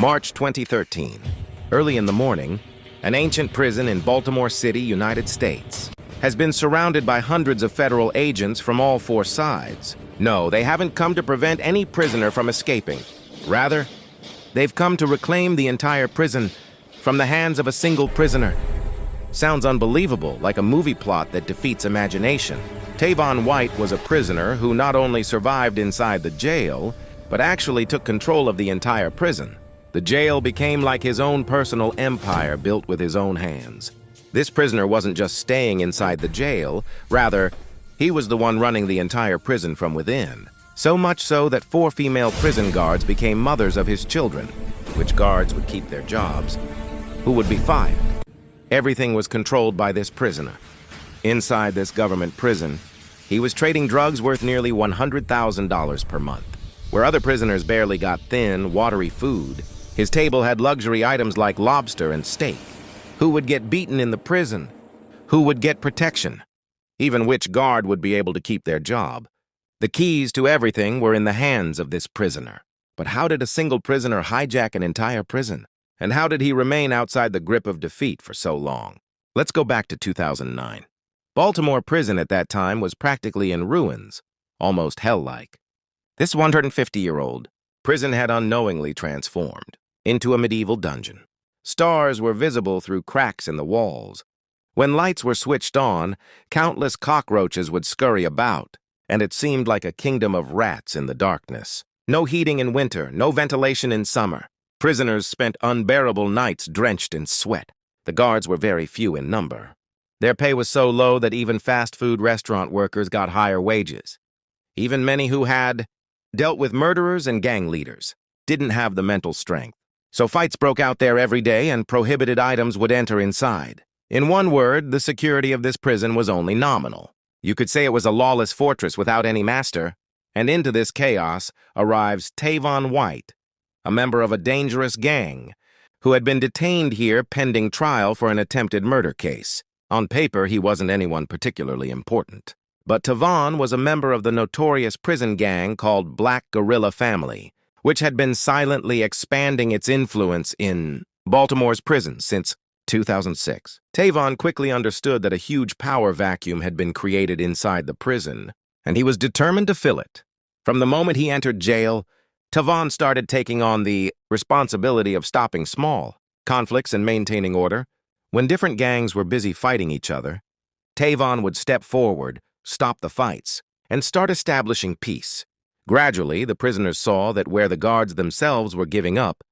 March 2013. Early in the morning, an ancient prison in Baltimore City, United States, has been surrounded by hundreds of federal agents from all four sides. No, they haven't come to prevent any prisoner from escaping. Rather, they've come to reclaim the entire prison from the hands of a single prisoner. Sounds unbelievable, like a movie plot that defeats imagination. Tavon White was a prisoner who not only survived inside the jail, but actually took control of the entire prison. The jail became like his own personal empire built with his own hands. This prisoner wasn't just staying inside the jail, rather, he was the one running the entire prison from within. So much so that 4 female prison guards became mothers of his children, which guards would keep their jobs, who would be fired. Everything was controlled by this prisoner. Inside this government prison, he was trading drugs worth nearly $100,000 per month. Where other prisoners barely got thin, watery food, his table had luxury items like lobster and steak. Who would get beaten in the prison? Who would get protection? Even which guard would be able to keep their job? The keys to everything were in the hands of this prisoner. But how did a single prisoner hijack an entire prison? And how did he remain outside the grip of defeat for so long? Let's go back to 2009. Baltimore prison at that time was practically in ruins, almost hell-like. This 150-year-old prison had unknowingly transformed into a medieval dungeon. Stars were visible through cracks in the walls. When lights were switched on, countless cockroaches would scurry about, and it seemed like a kingdom of rats in the darkness. No heating in winter, no ventilation in summer. Prisoners spent unbearable nights drenched in sweat. The guards were very few in number. Their pay was so low that even fast food restaurant workers got higher wages. Even many who had dealt with murderers and gang leaders didn't have the mental strength. So fights broke out there every day and prohibited items would enter inside. In one word, the security of this prison was only nominal. You could say it was a lawless fortress without any master. And into this chaos arrives Tavon White, a member of a dangerous gang, who had been detained here pending trial for an attempted murder case. On paper, he wasn't anyone particularly important. But Tavon was a member of the notorious prison gang called Black Guerrilla Family, which had been silently expanding its influence in Baltimore's prisons since 2006. Tavon quickly understood that a huge power vacuum had been created inside the prison, and he was determined to fill it. From the moment he entered jail, Tavon started taking on the responsibility of stopping small conflicts and maintaining order. When different gangs were busy fighting each other, Tavon would step forward, stop the fights, and start establishing peace. Gradually, the prisoners saw that where the guards themselves were giving up,